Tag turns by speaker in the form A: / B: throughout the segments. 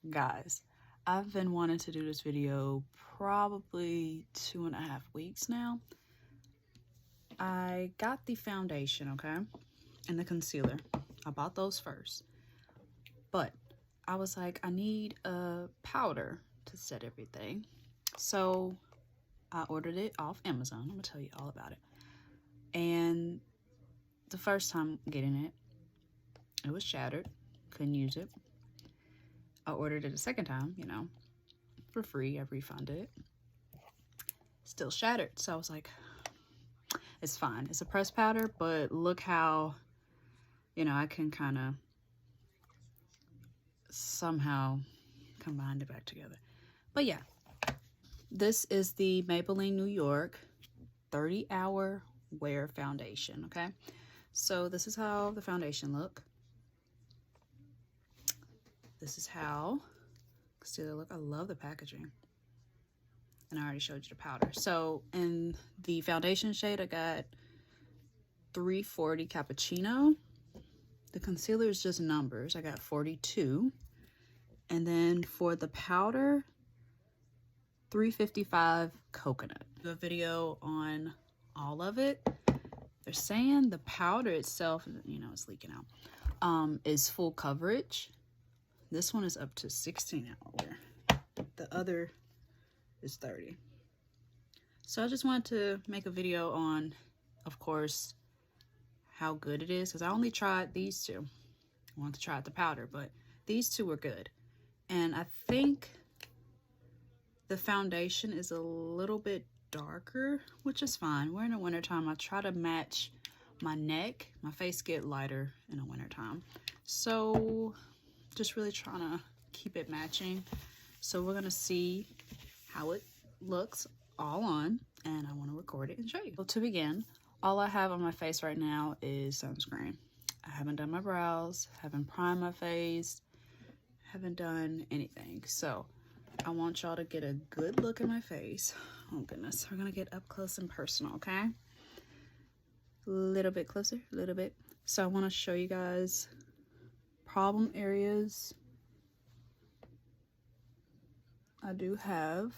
A: Guys, I've been wanting to do this video probably 2.5 weeks now. I got the foundation, okay, and the concealer. I bought those first, but I was like, I need a powder to set everything. So I ordered it off Amazon. I'm gonna tell you all about it. And the first time getting it, it was shattered. Couldn't use it. I ordered it a second time, you know, for free. I refunded it. Still shattered. So I was like, it's fine. It's a pressed powder, but look how, you know, I can kind of somehow combine it back together. But yeah, this is the Maybelline New York 30-hour wear foundation, okay? So this is how the foundation look. This is how concealer look. I love the packaging. And I already showed you the powder. So in the foundation shade, I got 340 Cappuccino. The concealer is just numbers. I got 42. And then for the powder, 355 Coconut. The video on all of it. They're saying the powder itself, you know, it's leaking out, is full coverage. This one is up to 16-hour wear. The other is 30. So I just wanted to make a video on, of course, how good it is, because I only tried these two. I wanted to try the powder, but these two were good. And I think the foundation is a little bit darker, which is fine. We're in the wintertime. I try to match my neck. My face get lighter in the wintertime. So just really trying to keep it matching. So we're gonna see how it looks all on, and I want to record it and show you. So to begin, all I have on my face right now is sunscreen. I haven't done my brows, haven't primed my face, haven't done anything. So I want y'all to get a good look at my face. Oh goodness, we're gonna get up close and personal, okay? A little bit closer, a little bit. So I want to show you guys problem areas I do have.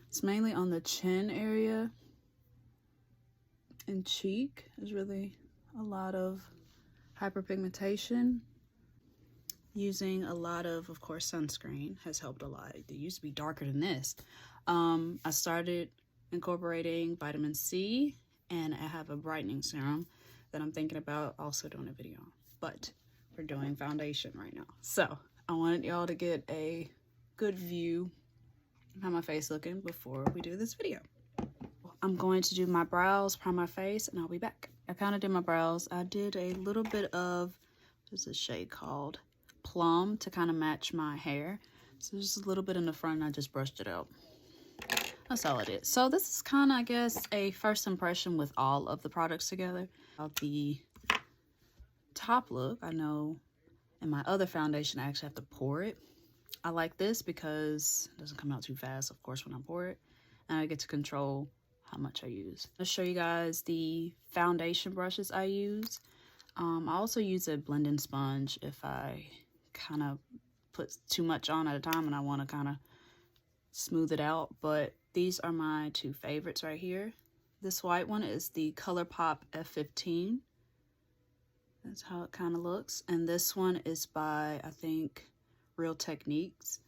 A: It's mainly on the chin area and cheek. There's really a lot of hyperpigmentation. Using a lot of course, sunscreen has helped a lot. It used to be darker than this. I started incorporating vitamin C, and I have a brightening serum that I'm thinking about also doing a video on. But we're doing foundation right now. So I wanted y'all to get a good view of how my face looking before we do this video. I'm going to do my brows, prime my face, and I'll be back. I kind of did my brows. I did a little bit of, what's this shade called? Plum, to kind of match my hair. So just a little bit in the front, and I just brushed it out. That's all it is. So this is kind of, I guess, a first impression with all of the products together. The top look, I know in my other foundation, I actually have to pour it. I like this because it doesn't come out too fast, of course, when I pour it. And I get to control how much I use. I'll show you guys the foundation brushes I use. I also use a blending sponge if I kind of put too much on at a time and I want to kind of smooth it out. But these are my two favorites right here. This white one is the ColourPop F15. That's how it kind of looks. And this one is by, I think, Real Techniques,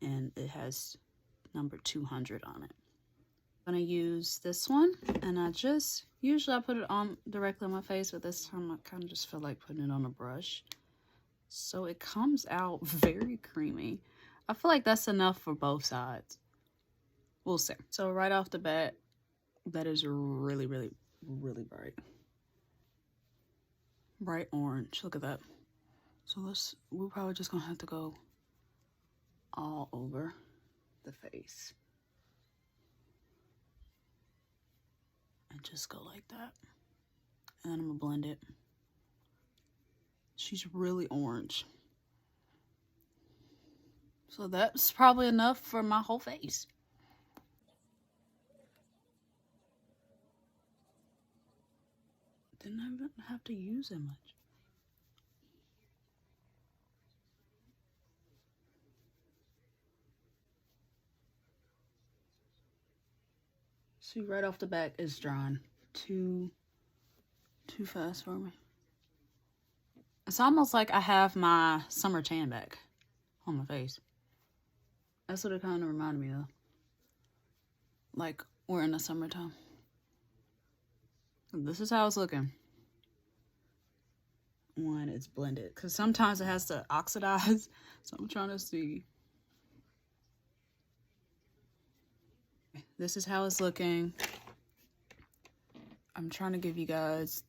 A: and it has number 200 on it. I'm gonna use this one, and usually I put it on directly on my face, but this time I kind of just feel like putting it on a brush. So it comes out very creamy. I feel like that's enough for both sides. We'll see. So right off the bat, that is really, really, really bright. Bright orange, look at that. So we're probably just gonna have to go all over the face. And just go like that. And then I'm gonna blend it. She's really orange. So that's probably enough for my whole face. Didn't even have to use that much. See, right off the bat, it's drawn too fast for me. It's almost like I have my summer tan back on my face. That's what it kind of reminded me of. Like, we're in the summertime. This is how it's looking when it's blended. Because sometimes it has to oxidize. So I'm trying to see. This is how it's looking. I'm trying to give you guys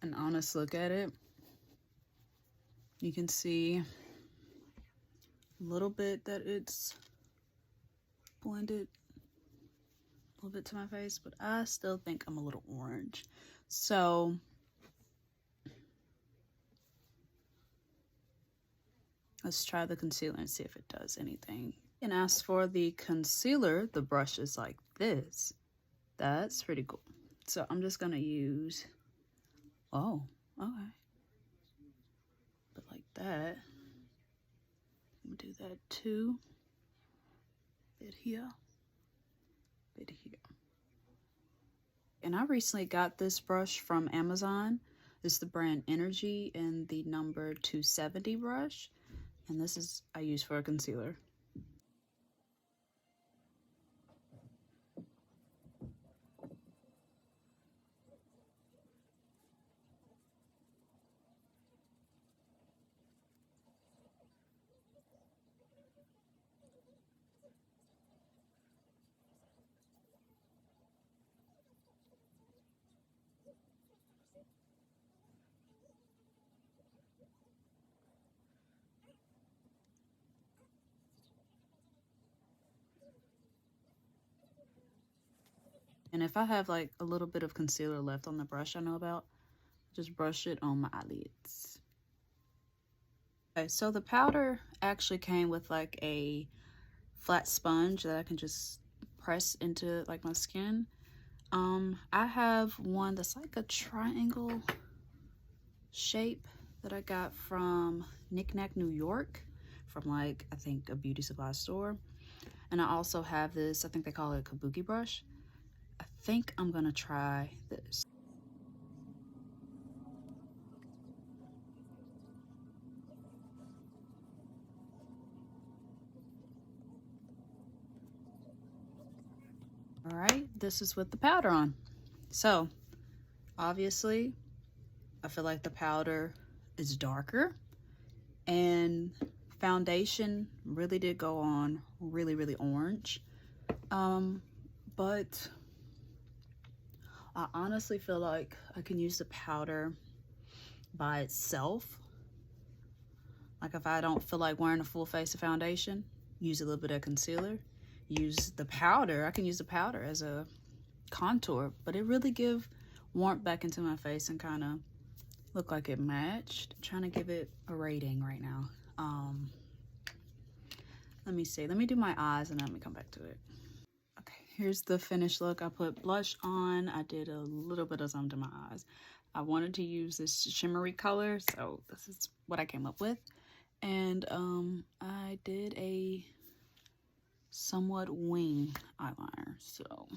A: an honest look at it. You can see a little bit that it's blended a little bit to my face, but I still think I'm a little orange. So let's try the concealer and see if it does anything. And as for the concealer, the brush is like this. That's pretty cool. So I'm just gonna use, oh, okay. But like that. I'm gonna do that too. Bit here. Bit here. And I recently got this brush from Amazon. It's the brand Energy and the number 270 brush. And this is I use for a concealer. And if I have like a little bit of concealer left on the brush I know about, just brush it on my eyelids. Okay, so the powder actually came with like a flat sponge that I can just press into like my skin. I have one that's like a triangle shape that I got from Knick Knack, New York, from like, I think a beauty supply store. And I also have this, I think they call it a kabuki brush. I think I'm gonna try this. All right, this is with the powder on. So obviously I feel like the powder is darker, and foundation really did go on really orange. But I honestly feel like I can use the powder by itself. Like if I don't feel like wearing a full face of foundation, use a little bit of concealer. Use the powder. I can use the powder as a contour, but it really give warmth back into my face and kind of look like it matched. I'm trying to give it a rating right now. Let me see. Let me do my eyes and then let me come back to it. Okay, here's the finished look. I put blush on. I did a little bit of something to my eyes. I wanted to use this shimmery color, so this is what I came up with. And I did a somewhat wing eyeliner, so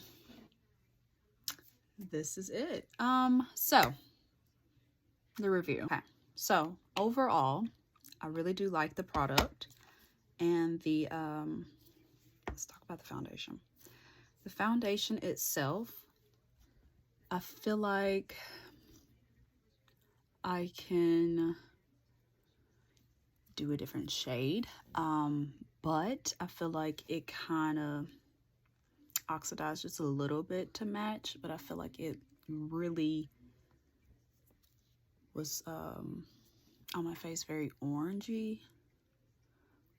A: this is it. So the review. Okay, so overall I really do like the product. And the let's talk about the foundation. The foundation itself, I feel like I can do a different shade, but I feel like it kind of oxidized just a little bit to match, but I feel like it really was on my face very orangey,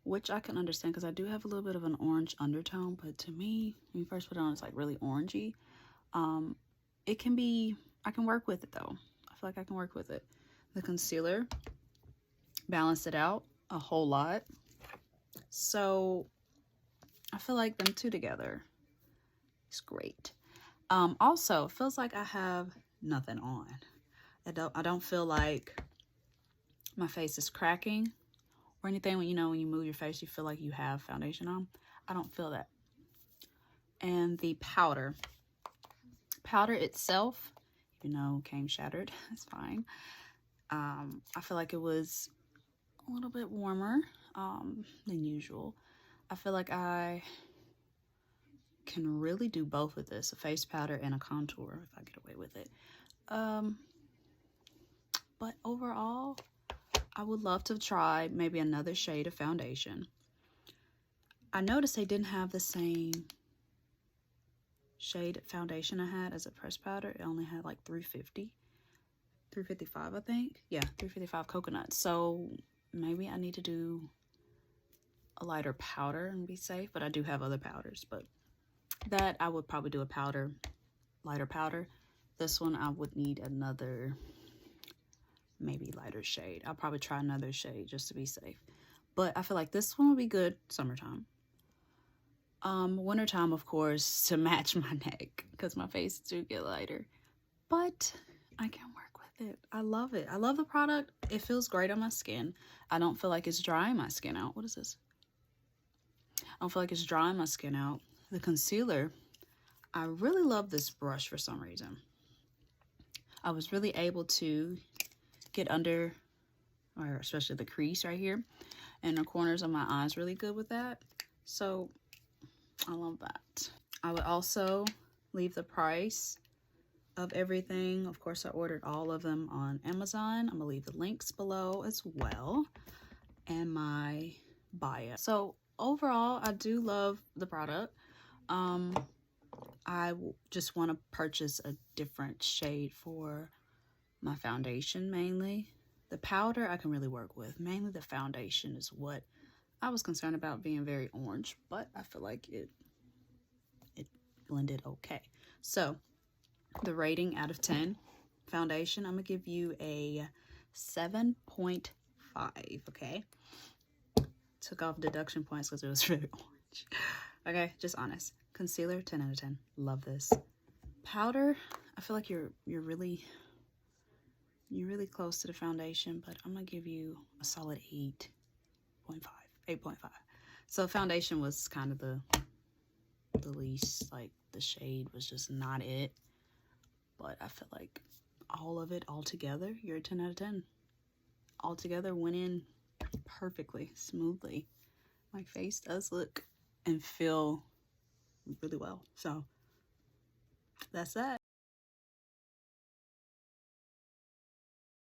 A: which I can understand because I do have a little bit of an orange undertone, but to me, when you first put it on, it's like really orangey. It can be, I can work with it though. I feel like I can work with it. The concealer balanced it out a whole lot. So I feel like them two together is great. Also, it feels like I have nothing on. I don't feel like my face is cracking or anything. When you know, when you move your face, you feel like you have foundation on. I don't feel that. And the powder. Powder itself, you know, came shattered. It's fine. I feel like it was a little bit warmer than usual. I feel like I can really do both with this, a face powder and a contour, if I get away with it. But overall, I would love to try maybe another shade of foundation. I noticed they didn't have the same shade foundation I had as a pressed powder. It only had like 355, I think. Yeah, 355 coconut. So maybe I need to do a lighter powder and be safe, but I do have other powders. But that I would probably do a powder, lighter powder. This one I would need another maybe lighter shade. I'll probably try another shade just to be safe. But I feel like this one will be good summertime. Wintertime, of course, to match my neck because my face do get lighter. But I can work with it. I love it. I love the product. It feels great on my skin. I don't feel like it's drying my skin out. What is this? I don't feel like it's drying my skin out. The concealer, I really love this brush for some reason. I was really able to get under, or especially the crease right here, and the corners of my eyes really good with that. So I love that. I would also leave the price of everything. Of course, I ordered all of them on Amazon. I'm gonna leave the links below as well, and my bio. So overall, I do love the product. I just want to purchase a different shade for my foundation mainly. The powder I can really work with. Mainly the foundation is what I was concerned about being very orange, but I feel like it blended okay. So the rating out of 10 foundation, I'm gonna give you a 7.5. Okay, took off deduction points because it was really orange. Okay, just honest. Concealer, 10 out of 10. Love this. Powder, I feel like you're really close to the foundation, but I'm gonna give you a solid 8.5. So foundation was kind of the least, like the shade was just not it. But I feel like all of it all together, you're a 10 out of 10. All together went in perfectly, smoothly. My face does look and feel really well. So that's that.